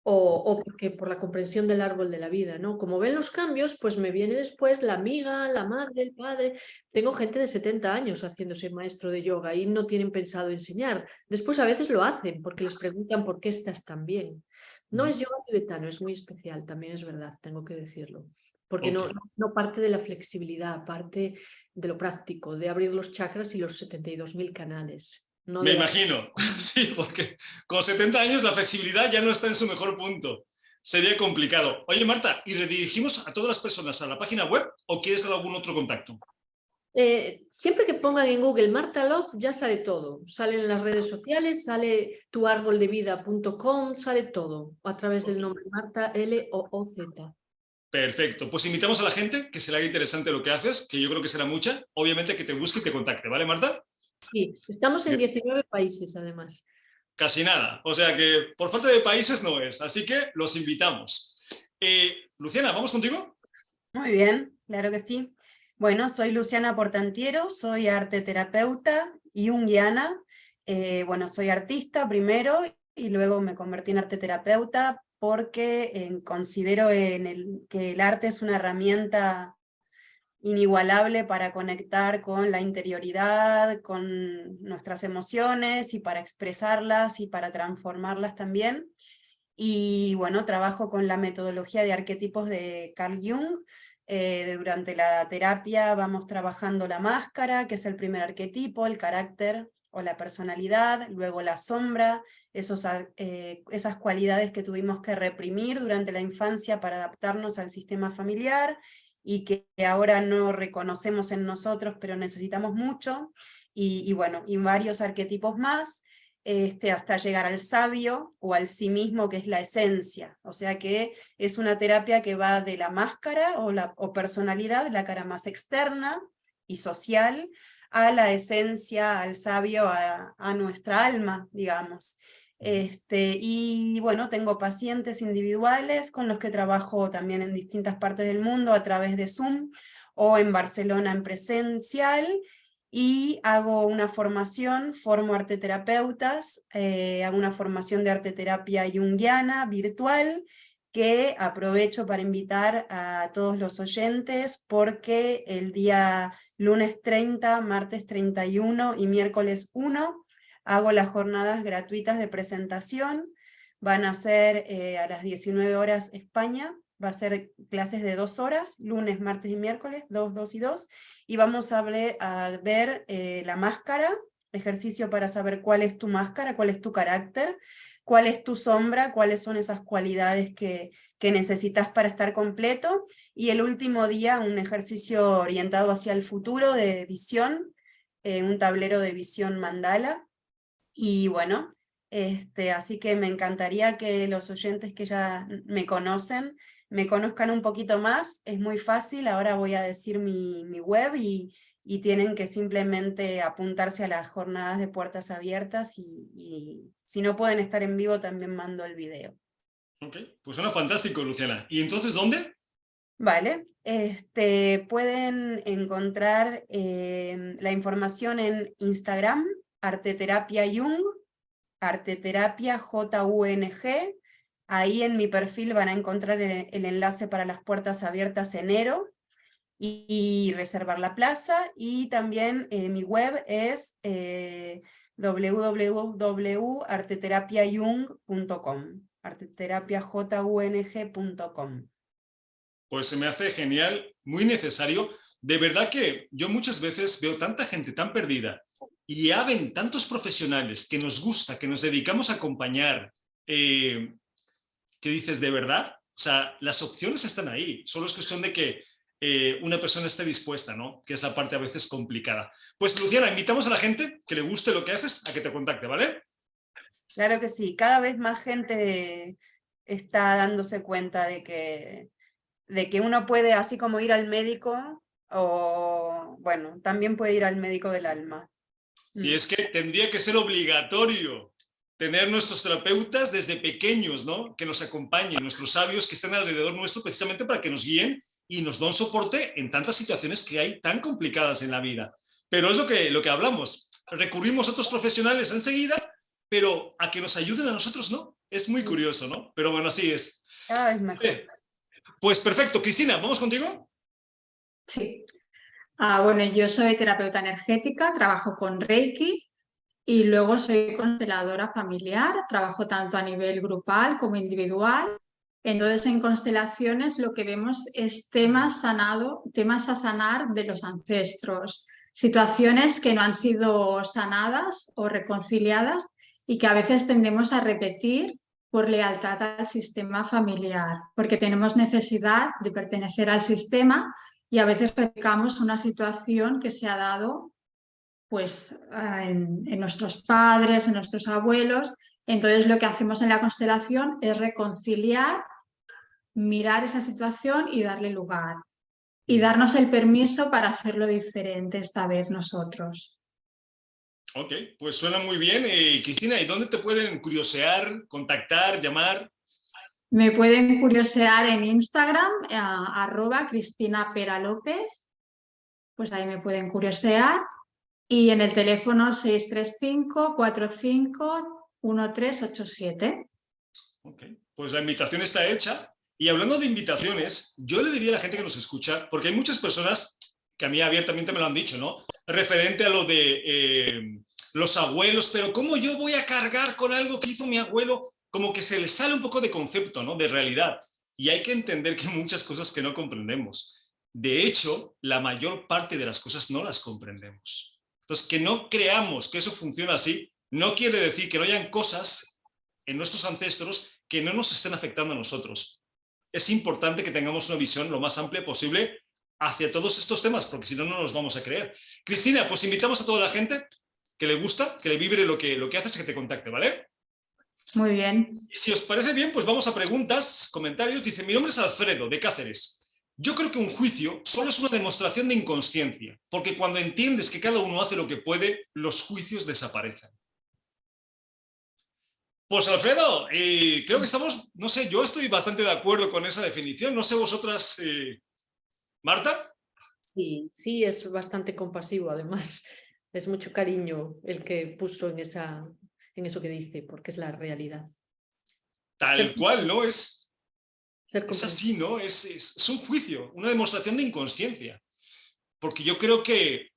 B: o porque por la comprensión del árbol de la vida, ¿no? Como ven los cambios, pues me viene después la amiga, la madre, el padre. Tengo gente de 70 años haciéndose maestro de yoga y no tienen pensado enseñar. Después a veces lo hacen porque les preguntan por qué estás tan bien. No es yoga tibetano, es muy especial, también es verdad, tengo que decirlo. Porque no parte de la flexibilidad, parte de lo práctico, de abrir los chakras y los 72.000 canales. No
A: Me imagino, sí, porque con 70 años la flexibilidad ya no está en su mejor punto. Sería complicado. Oye, Marta, ¿y redirigimos a todas las personas a la página web o quieres dar algún otro contacto?
B: Siempre que pongan en Google Marta Loz ya sale todo. Salen en las redes sociales, sale tuarboldevida.com, sale todo a través del nombre Marta L-O-O-Z.
A: Perfecto, pues invitamos a la gente que se le haga interesante lo que haces, que yo creo que será mucha, obviamente que te busque y te contacte, ¿vale, Marta?
B: Sí, estamos en 19 países además.
A: Casi nada, o sea que por falta de países no es, así que los invitamos. Luciana, ¿vamos contigo?
C: Muy bien, claro que sí. Bueno, soy Luciana Portantiero, soy arteterapeuta y junguiana. Bueno, soy artista primero y luego me convertí en arteterapeuta porque considero que el arte es una herramienta inigualable para conectar con la interioridad, con nuestras emociones y para expresarlas y para transformarlas también. Y bueno, trabajo con la metodología de arquetipos de Carl Jung. Durante la terapia vamos trabajando la máscara, que es el primer arquetipo, el carácter o la personalidad, luego la sombra, esas cualidades que tuvimos que reprimir durante la infancia para adaptarnos al sistema familiar, y que ahora no reconocemos en nosotros, pero necesitamos mucho, y bueno, y varios arquetipos más, hasta llegar al sabio o al sí mismo, que es la esencia. O sea que es una terapia que va de la máscara o personalidad, la cara más externa y social, a la esencia, al sabio, a nuestra alma, digamos. Y bueno, tengo pacientes individuales con los que trabajo también en distintas partes del mundo a través de Zoom, o en Barcelona en presencial, y hago una formación, formo arteterapeutas, hago una formación de arteterapia junguiana virtual, que aprovecho para invitar a todos los oyentes, porque el día lunes 30, martes 31 y miércoles 1 hago las jornadas gratuitas de presentación. Van a ser a las 19 horas España, va a ser clases de 2 horas, lunes, martes y miércoles, 2, 2 y 2, y vamos a ver la máscara, ejercicio para saber cuál es tu máscara, cuál es tu carácter, cuál es tu sombra, cuáles son esas cualidades que necesitas para estar completo, y el último día un ejercicio orientado hacia el futuro de visión, un tablero de visión mandala. Y bueno, así que me encantaría que los oyentes que ya me conocen, me conozcan un poquito más. Es muy fácil, ahora voy a decir mi web, y tienen que simplemente apuntarse a las jornadas de puertas abiertas, y si no pueden estar en vivo también mando el video.
A: Ok, pues suena fantástico, Luciana. ¿Y entonces dónde?
C: Vale, pueden encontrar la información en Instagram, Arteterapia Jung, Arteterapia JUNG. Ahí en mi perfil van a encontrar el enlace para las puertas abiertas enero, y reservar la plaza, y también mi web es www.arteterapiajung.com, arteterapiajung.com.
A: Pues se me hace genial, muy necesario. De verdad que yo muchas veces veo tanta gente tan perdida, y ya ven tantos profesionales que nos gusta, que nos dedicamos a acompañar, que dices, ¿de verdad? O sea, las opciones están ahí, solo es cuestión de que una persona esté dispuesta, ¿no? Que es la parte a veces complicada. Pues Luciana, invitamos a la gente que le guste lo que haces a que te contacte, ¿vale?
C: Claro que sí, cada vez más gente está dándose cuenta de que uno puede, así como ir al médico, o bueno, también puede ir al médico del alma.
A: Y es que tendría que ser obligatorio tener nuestros terapeutas desde pequeños, ¿no? Que nos acompañen, nuestros sabios que estén alrededor nuestro, precisamente para que nos guíen y nos den soporte en tantas situaciones que hay tan complicadas en la vida. Pero es lo que hablamos. Recurrimos a otros profesionales enseguida, pero a que nos ayuden a nosotros, ¿no? Es muy curioso, ¿no? Pero bueno, así es.
C: Cada vez mejor.
A: Pues perfecto. Cristina, ¿vamos contigo?
D: Sí. Bueno, yo soy terapeuta energética, trabajo con Reiki, y luego soy consteladora familiar, trabajo tanto a nivel grupal como individual. Entonces, en constelaciones lo que vemos es temas a sanar de los ancestros, situaciones que no han sido sanadas o reconciliadas, y que a veces tendemos a repetir por lealtad al sistema familiar, porque tenemos necesidad de pertenecer al sistema, y a veces replicamos una situación que se ha dado pues en nuestros padres, en nuestros abuelos. Entonces lo que hacemos en la constelación es reconciliar, mirar esa situación y darle lugar, y darnos el permiso para hacerlo diferente esta vez nosotros.
A: Ok, pues suena muy bien. Cristina, ¿y dónde te pueden curiosear, contactar, llamar?
D: Me pueden curiosear en Instagram, @CristinaPeraLópez, pues ahí me pueden curiosear, y en el teléfono 635-45-1387.
A: Ok, pues la invitación está hecha. Y hablando de invitaciones, yo le diría a la gente que nos escucha, porque hay muchas personas que a mí abiertamente me lo han dicho, ¿no? Referente a lo de los abuelos, pero ¿cómo yo voy a cargar con algo que hizo mi abuelo? Como que se les sale un poco de concepto, ¿no? De realidad. Y hay que entender que hay muchas cosas que no comprendemos. De hecho, la mayor parte de las cosas no las comprendemos. Entonces, que no creamos que eso funciona así, no quiere decir que no hayan cosas en nuestros ancestros que no nos estén afectando a nosotros. Es importante que tengamos una visión lo más amplia posible hacia todos estos temas, porque si no, no nos vamos a creer. Cristina, pues invitamos a toda la gente que le gusta, que le vibre lo que haces, que te contacte, ¿vale?
D: Muy bien.
A: Si os parece bien, pues vamos a preguntas, comentarios. Dice, mi nombre es Alfredo, de Cáceres. Yo creo que un juicio solo es una demostración de inconsciencia, porque cuando entiendes que cada uno hace lo que puede, los juicios desaparecen. Pues Alfredo, creo que estamos, no sé, yo estoy bastante de acuerdo con esa definición. No sé vosotras, Marta.
B: Sí, sí, es bastante compasivo además. Es mucho cariño el que puso en eso que dice, porque es la realidad.
A: Tal cual, ¿no? Es
B: Ser
A: así, ¿no? Es un juicio, una demostración de inconsciencia. Porque yo creo que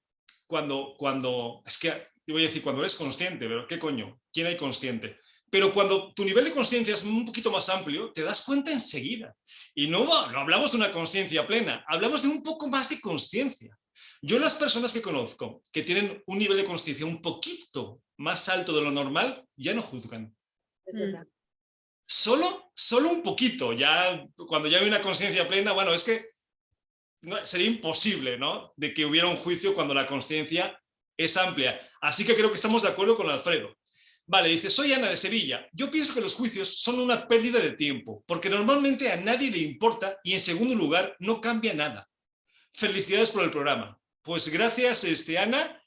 A: es que, yo voy a decir cuando eres consciente, pero ¿qué coño? ¿Quién hay consciente? Pero cuando tu nivel de consciencia es un poquito más amplio, te das cuenta enseguida. Y no hablamos de una consciencia plena, hablamos de un poco más de consciencia. Yo las personas que conozco que tienen un nivel de consciencia un poquito más alto de lo normal, ya no juzgan.
B: Es verdad.
A: Solo un poquito. Ya cuando ya hay una consciencia plena, bueno, es que no, sería imposible, ¿no? De que hubiera un juicio cuando la consciencia es amplia. Así que creo que estamos de acuerdo con Alfredo. Vale, dice, soy Ana de Sevilla. Yo pienso que los juicios son una pérdida de tiempo, porque normalmente a nadie le importa y en segundo lugar no cambia nada. Felicidades por el programa. Pues gracias, Ana.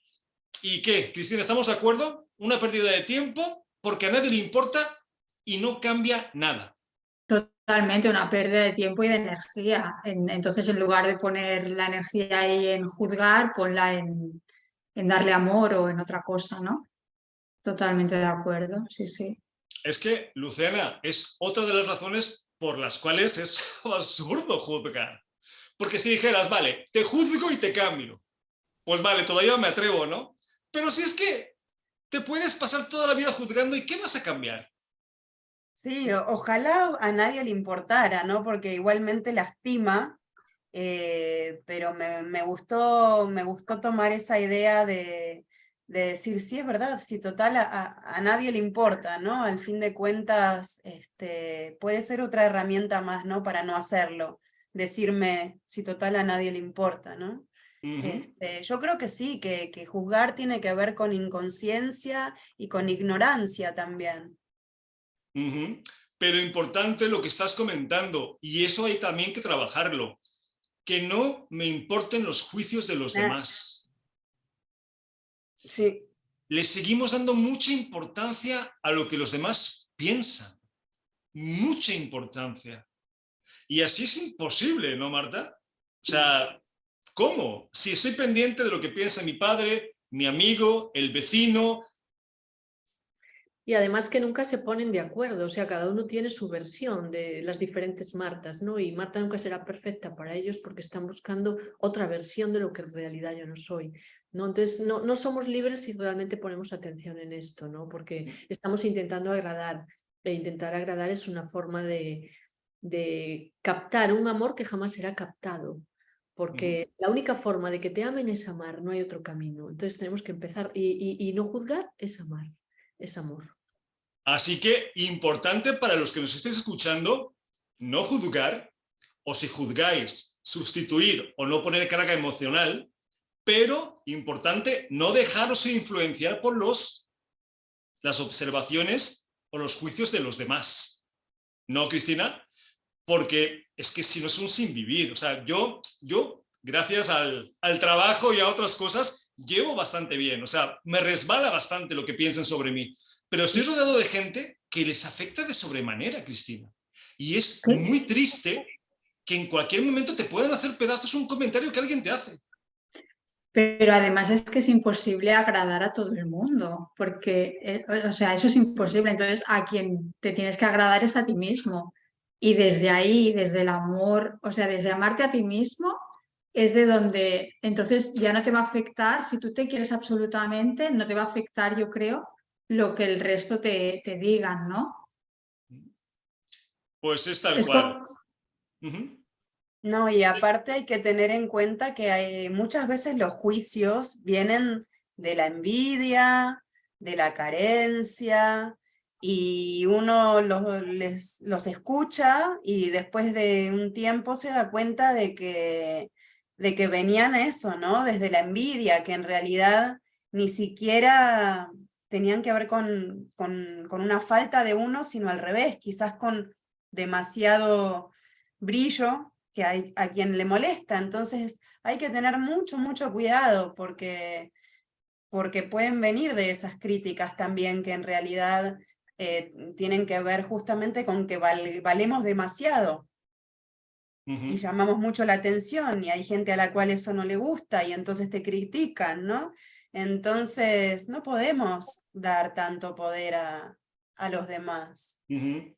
A: ¿Y qué, Cristina, estamos de acuerdo? Una pérdida de tiempo porque a nadie le importa y no cambia nada.
D: Totalmente, una pérdida de tiempo y de energía. Entonces, en lugar de poner la energía ahí en juzgar, ponla en darle amor o en otra cosa, ¿no? Totalmente de acuerdo, sí, sí.
A: Es que, Luciana, es otra de las razones por las cuales es absurdo juzgar. Porque si dijeras, vale, te juzgo y te cambio, pues vale, todavía me atrevo, ¿no? Pero si es que te puedes pasar toda la vida juzgando, ¿y qué vas a cambiar?
C: Sí, ojalá a nadie le importara, ¿no? Porque igualmente lastima, pero me gustó tomar esa idea de decir, sí, es verdad, si total a nadie le importa, ¿no? Al fin de cuentas, puede ser otra herramienta más, ¿no? Para no hacerlo, decirme, si total a nadie le importa, ¿no? Yo creo que sí, que juzgar tiene que ver con inconsciencia y con ignorancia también.
A: Pero importante lo que estás comentando, y eso hay también que trabajarlo, que no me importen los juicios de los demás.
C: Sí.
A: Le seguimos dando mucha importancia a lo que los demás piensan, mucha importancia. Y así es imposible, ¿no, Marta? O sea, ¿cómo? Si estoy pendiente de lo que piensa mi padre, mi amigo, el vecino.
B: Y además que nunca se ponen de acuerdo, o sea, cada uno tiene su versión de las diferentes Martas, ¿no? Y Marta nunca será perfecta para ellos porque están buscando otra versión de lo que en realidad yo no soy, ¿no? Entonces no somos libres si realmente ponemos atención en esto, ¿no? Porque estamos intentando agradar, e intentar agradar es una forma de captar un amor que jamás será captado. Porque la única forma de que te amen es amar, no hay otro camino. Entonces tenemos que empezar y no juzgar es amar. Es amor.
A: Así que, importante para los que nos estéis escuchando, no juzgar, o si juzgáis, sustituir o no poner carga emocional, pero, importante, no dejaros influenciar por las observaciones o los juicios de los demás. ¿No, Cristina? Porque es que si no es un sin vivir. O sea, yo gracias al trabajo y a otras cosas, llevo bastante bien. O sea, me resbala bastante lo que piensen sobre mí. Pero estoy rodeado de gente que les afecta de sobremanera, Cristina. Y es muy triste que en cualquier momento te puedan hacer pedazos un comentario que alguien te hace.
D: Pero además es que es imposible agradar a todo el mundo, porque, o sea, eso es imposible. Entonces, a quien te tienes que agradar es a ti mismo. Y desde ahí, desde el amor, o sea, desde amarte a ti mismo, es de donde entonces ya no te va a afectar, si tú te quieres absolutamente, no te va a afectar, yo creo, lo que el resto te digan, ¿no?
A: Pues es tal
D: Es
A: cual.
D: como,
A: Ujú.
C: No, y aparte hay que tener en cuenta que muchas veces los juicios vienen de la envidia, de la carencia, y uno los escucha y después de un tiempo se da cuenta de que venían eso, ¿no? Desde la envidia, que en realidad ni siquiera tenían que ver con una falta de uno, sino al revés, quizás con demasiado brillo que hay a quien le molesta. Entonces hay que tener mucho, mucho cuidado porque pueden venir de esas críticas también que en realidad tienen que ver justamente con que valemos demasiado y llamamos mucho la atención y hay gente a la cual eso no le gusta y entonces te critican, ¿no? Entonces no podemos dar tanto poder a los demás.
A: Ujú.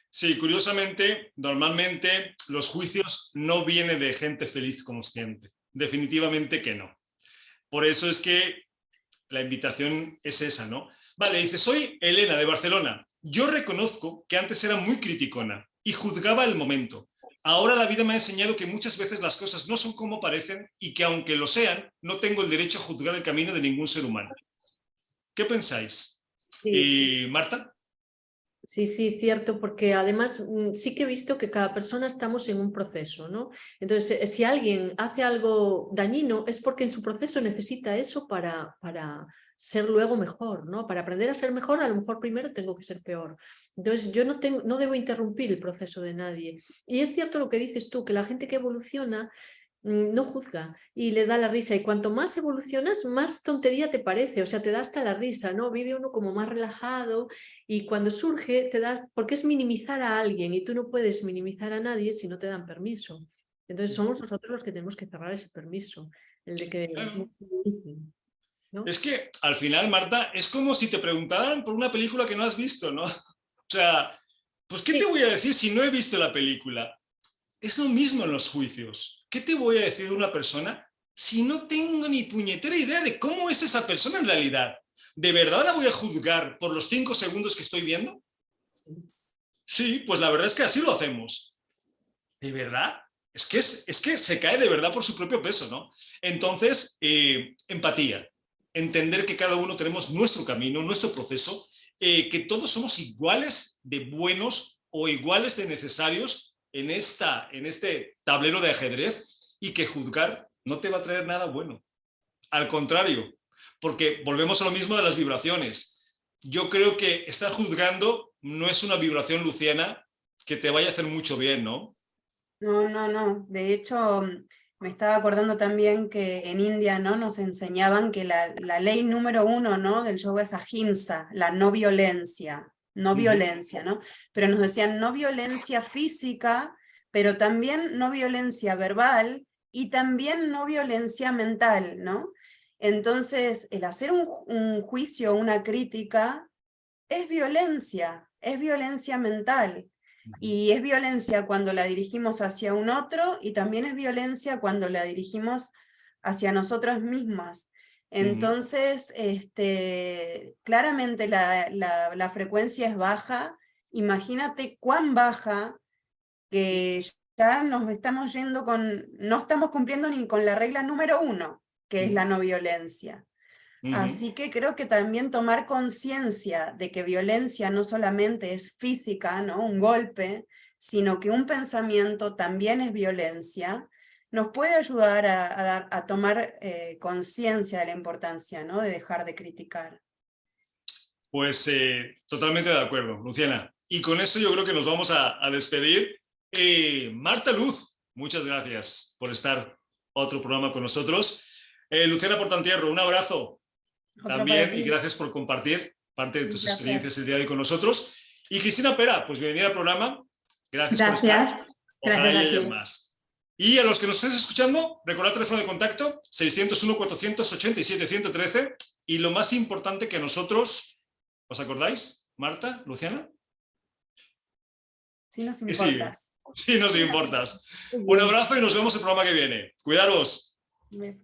A: Sí, curiosamente, normalmente los juicios no vienen de gente feliz consciente. Definitivamente que no. Por eso es que la invitación es esa, ¿no? Vale, dice, soy Elena de Barcelona. Yo reconozco que antes era muy criticona y juzgaba el momento. Ahora la vida me ha enseñado que muchas veces las cosas no son como parecen y que aunque lo sean, no tengo el derecho a juzgar el camino de ningún ser humano. ¿Qué pensáis?
B: Sí.
A: Marta.
B: Sí, sí, cierto, porque además sí que he visto que cada persona estamos en un proceso, ¿no? Entonces, si alguien hace algo dañino es porque en su proceso necesita eso para ser luego mejor, ¿no? Para aprender a ser mejor, a lo mejor primero tengo que ser peor. Entonces, yo no debo interrumpir el proceso de nadie. Y es cierto lo que dices tú, que la gente que evoluciona no juzga y le da la risa y cuanto más evolucionas más tontería te parece, o sea, te da hasta la risa, ¿no? Vive uno como más relajado y cuando surge te das, porque es minimizar a alguien y tú no puedes minimizar a nadie si no te dan permiso. Entonces somos nosotros los que tenemos que cerrar ese permiso, el de que
A: Claro.
B: ¿no?
A: Es que al final, Marta, es como si te preguntaran por una película que no has visto, ¿no? O sea, pues ¿qué te
B: Sí.
A: voy a decir si no he visto la película? Es lo mismo en los juicios. ¿Qué te voy a decir de una persona si no tengo ni puñetera idea de cómo es esa persona en realidad? ¿De verdad la voy a juzgar por los 5 segundos que estoy viendo?
B: Sí.
A: Sí, pues la verdad es que así lo hacemos. ¿De verdad? Es que se cae de verdad por su propio peso, ¿no? Entonces, empatía. Entender que cada uno tenemos nuestro camino, nuestro proceso, que todos somos iguales de buenos o iguales de necesarios en este tablero de ajedrez y que juzgar no te va a traer nada bueno. Al contrario, porque volvemos a lo mismo de las vibraciones. Yo creo que estar juzgando no es una vibración luciana que te vaya a hacer mucho bien, ¿no?
C: No, no, no. De hecho, me estaba acordando también que en India, ¿no? Nos enseñaban que la ley número 1, ¿no? del yoga es ahimsa, la no violencia, no violencia, ¿no? Pero nos decían no violencia física, pero también no violencia verbal y también no violencia mental, ¿no? Entonces, el hacer un juicio, una crítica, es violencia mental. Y es violencia cuando la dirigimos hacia un otro y también es violencia cuando la dirigimos hacia nosotras mismas. Entonces, claramente la frecuencia es baja. Imagínate cuán baja que ya nos estamos yendo no estamos cumpliendo ni con la regla número 1, que es la no violencia. Así que creo que también tomar conciencia de que violencia no solamente es física, ¿no? Un golpe, sino que un pensamiento también es violencia, nos puede ayudar a tomar conciencia de la importancia, ¿no? De dejar de criticar.
A: Pues totalmente de acuerdo, Luciana. Y con eso yo creo que nos vamos a despedir. Marta Luz, muchas gracias por estar otro programa con nosotros. Luciana Portantierro, un abrazo también y gracias por compartir parte de tus experiencias el día de hoy con nosotros. Y Cristina Pera, pues bienvenida al programa. Gracias por estar. Ojalá haya más. Y a los que nos estés escuchando, recordad el teléfono de contacto 601-487-113 y lo más importante que a nosotros, ¿os acordáis? Marta, Luciana.
C: Sí nos
A: ¿Qué sigue?
C: importas.
A: Sí, nos importas. Un abrazo y nos vemos el programa que viene. Cuidaros.
C: Un beso.